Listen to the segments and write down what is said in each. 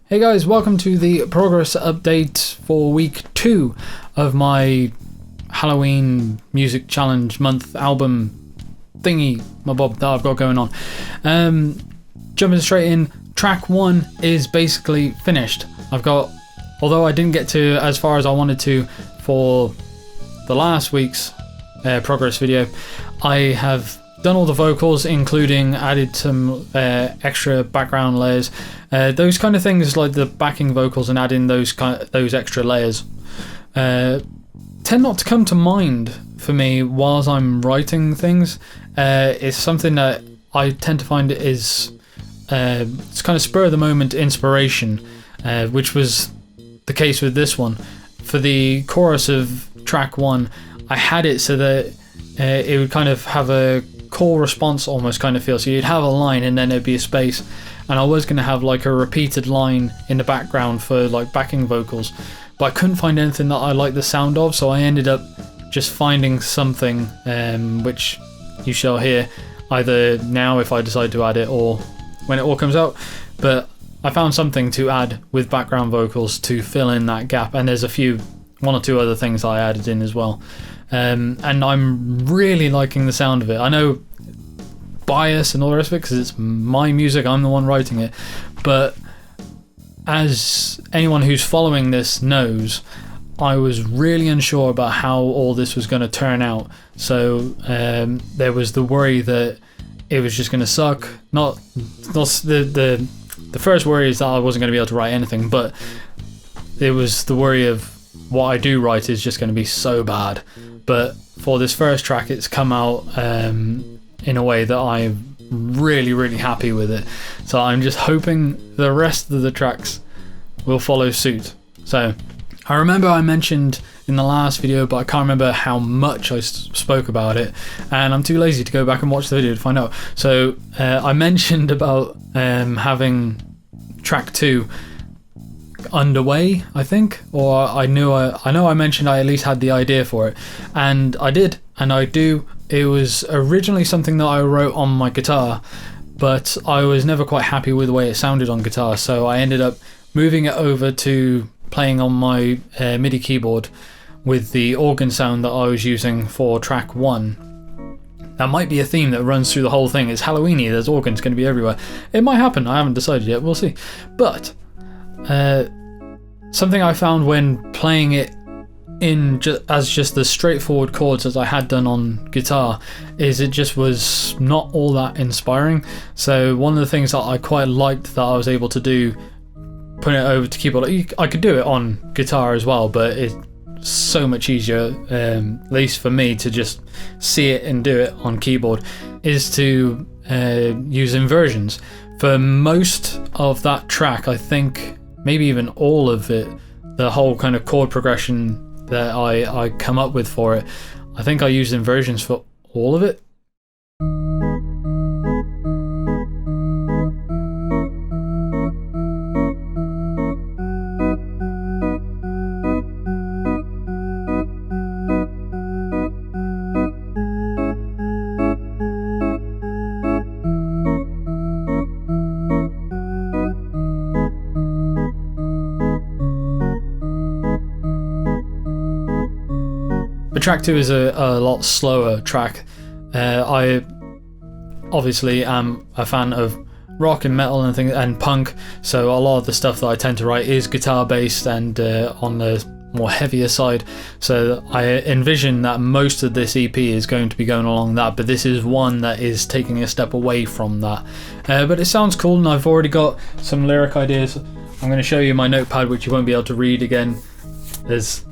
Hey guys, welcome to the progress update for week 2 of my Halloween music challenge month album thingy mabob that I've got going on. Jumping straight in, track 1 is basically finished. Although I didn't get to as far as I wanted to for the last week's progress video, I have done all the vocals, including added some extra background layers, those kind of things like the backing vocals, and adding those extra layers tend not to come to mind for me whilst I'm writing things. It's something that I tend to find is it's kind of spur of the moment inspiration, which was the case with this one. For the chorus of track 1, I had it so that it would kind of have a call response almost kind of feel. So you'd have a line and then there'd be a space, and I was going to have like a repeated line in the background for like backing vocals, but I couldn't find anything that I liked the sound of, so I ended up just finding something which you shall hear either now if I decide to add it or when it all comes out. But I found something to add with background vocals to fill in that gap, and there's one or two other things I added in as well. And I'm really liking the sound of it. I know bias and all the rest of it because it's my music, I'm the one writing it, but as anyone who's following this knows, I was really unsure about how all this was going to turn out. So there was the worry that it was just going to suck. Not the first worry is that I wasn't going to be able to write anything, but it was the worry of what I do write is just going to be so bad. But for this first track, it's come out in a way that I'm really happy with it. So I'm just hoping the rest of the tracks will follow suit. So I remember I mentioned in the last video, but I can't remember how much I spoke about it, and I'm too lazy to go back and watch the video to find out. So I mentioned about having track 2 underway, I think, or I know I mentioned I at least had the idea for it, and I did, and I do. It was originally something that I wrote on my guitar, but I was never quite happy with the way it sounded on guitar, so I ended up moving it over to playing on my MIDI keyboard with the organ sound that I was using for track 1. That might be a theme that runs through the whole thing. It's Halloweeny, there's organs going to be everywhere. It might happen, I haven't decided yet, we'll see. But something I found when playing it in as just the straightforward chords as I had done on guitar is it just was not all that inspiring. So one of the things that I quite liked that I was able to do, putting it over to keyboard, I could do it on guitar as well, but it's so much easier, at least for me, to just see it and do it on keyboard, is to use inversions. For most of that track, I think maybe even all of it, the whole kind of chord progression that I come up with for it, I think I used inversions for all of it. But track 2 is a lot slower track. I obviously am a fan of rock and metal and things and punk, so a lot of the stuff that I tend to write is guitar based and on the more heavier side. So I envision that most of this EP is going to be going along that, but this is one that is taking a step away from that. But it sounds cool, and I've already got some lyric ideas. I'm going to show you my notepad, which you won't be able to read again. There's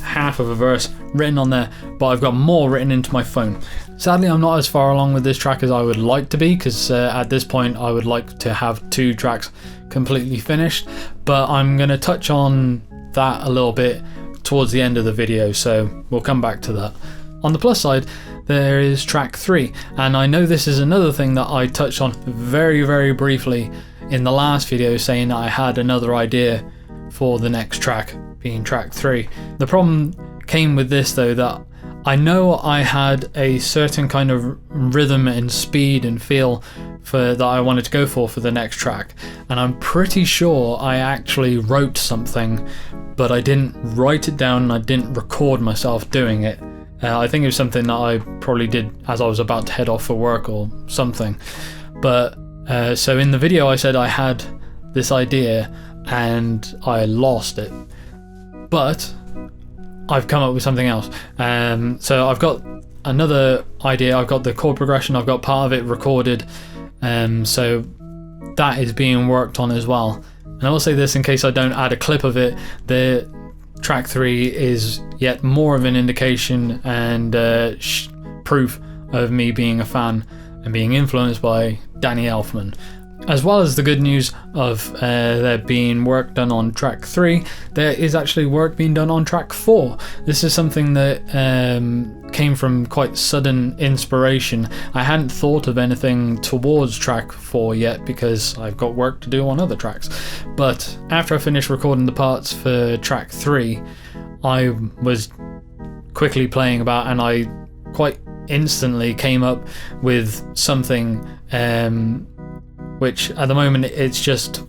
half of a verse written on there, but I've got more written into my phone. Sadly, I'm not as far along with this track as I would like to be, because at this point I would like to have 2 tracks completely finished, but I'm going to touch on that a little bit towards the end of the video, so we'll come back to that. On the plus side, there is track 3, and I know this is another thing that I touched on very briefly in the last video, saying that I had another idea for the next track, being track 3. The problem came with this though, that I know I had a certain kind of rhythm and speed and feel that I wanted to go for the next track, and I'm pretty sure I actually wrote something, but I didn't write it down and I didn't record myself doing it. I think it was something that I probably did as I was about to head off for work or something. But so in the video I said I had this idea and I lost it, but I've come up with something else. So I've got another idea. I've got the chord progression, I've got part of it recorded, so that is being worked on as well. And I will say this in case I don't add a clip of it, the track 3 is yet more of an indication and proof of me being a fan and being influenced by Danny Elfman. As well as the good news of there being work done on track 3, there is actually work being done on track 4. This is something that came from quite sudden inspiration. I hadn't thought of anything towards track 4 yet because I've got work to do on other tracks. But after I finished recording the parts for track 3, I was quickly playing about and I quite instantly came up with something which at the moment it's just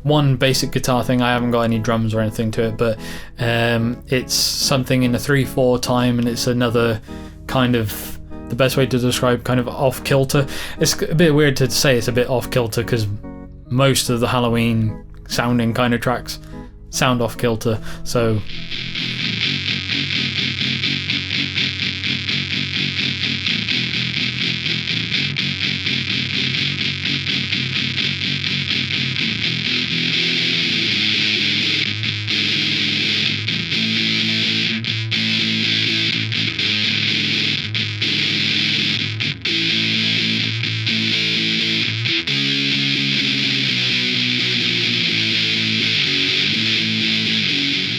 one basic guitar thing. I haven't got any drums or anything to it, but it's something in a 3/4 time, and it's another kind of, the best way to describe, kind of off kilter. It's a bit weird to say it's a bit off kilter because most of the Halloween sounding kind of tracks sound off kilter, so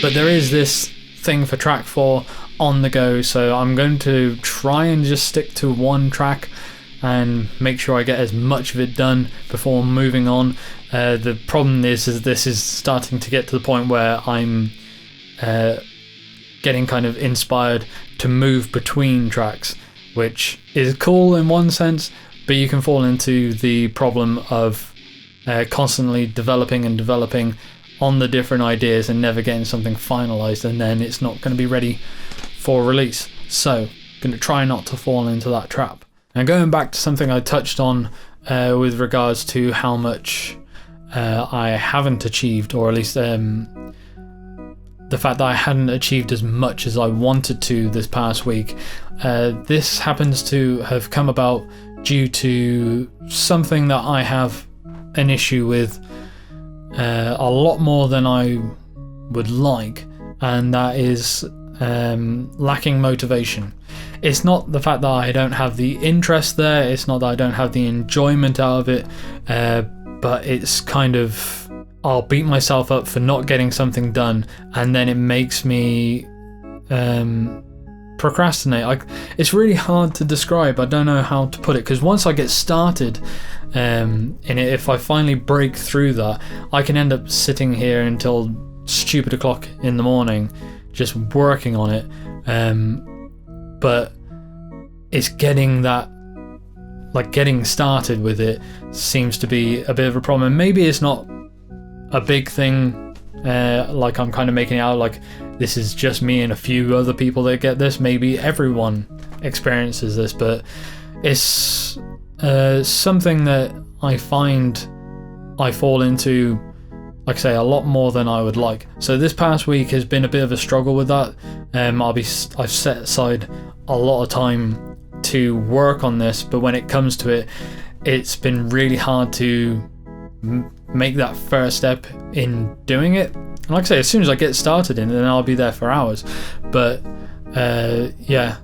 but there is this thing for track 4 on the go, so I'm going to try and just stick to one track and make sure I get as much of it done before moving on. The problem is this is starting to get to the point where I'm getting kind of inspired to move between tracks, which is cool in one sense, but you can fall into the problem of constantly developing on the different ideas and never getting something finalized, and then it's not going to be ready for release. So going to try not to fall into that trap. And going back to something I touched on with regards to how much I haven't achieved, or at least the fact that I hadn't achieved as much as I wanted to this past week. This happens to have come about due to something that I have an issue with a lot more than I would like, and that is lacking motivation. It's not the fact that I don't have the interest there, it's not that I don't have the enjoyment out of it, but it's kind of, I'll beat myself up for not getting something done, and then it makes me procrastinate. It's really hard to describe. I don't know how to put it, because once I get started in it, if I finally break through that, I can end up sitting here until stupid o'clock in the morning just working on it, but it's getting that, like getting started with it seems to be a bit of a problem. Maybe it's not a big thing, like I'm kind of making it out like this is just me and a few other people that get this. Maybe everyone experiences this, but it's something that I find I fall into, like I say, a lot more than I would like. So this past week has been a bit of a struggle with that. I've set aside a lot of time to work on this, but when it comes to it, it's been really hard to make that first step in doing it. And like I say, as soon as I get started in it, then I'll be there for hours. But yeah,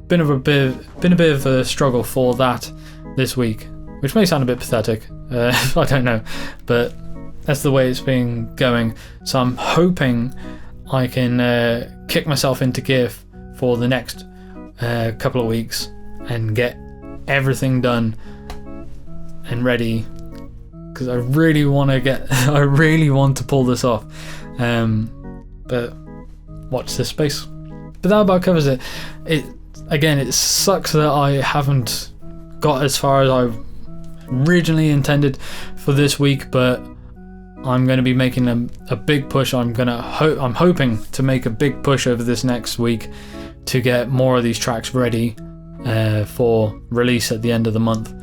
been a bit of a struggle for that this week, which may sound a bit pathetic. I don't know, but that's the way it's been going. So I'm hoping I can kick myself into gear for the next couple of weeks and get everything done and ready, because I really want to pull this off. But watch this space. But that about covers it. It sucks that I haven't got as far as I originally intended for this week, but I'm going to be making a big push. I'm hoping to make a big push over this next week to get more of these tracks ready for release at the end of the month.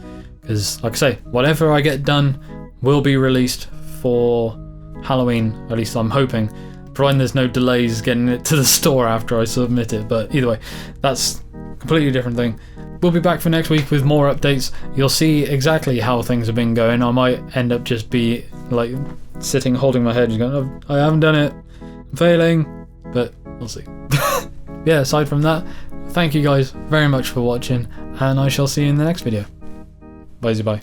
Because, like I say, whatever I get done will be released for Halloween. At least I'm hoping, providing there's no delays getting it to the store after I submit it. But either way, that's a completely different thing. We'll be back for next week with more updates. You'll see exactly how things have been going. I might end up just be like sitting holding my head and going, oh, I haven't done it, I'm failing, but we'll see. Yeah, aside from that, thank you guys very much for watching, and I shall see you in the next video. Bye.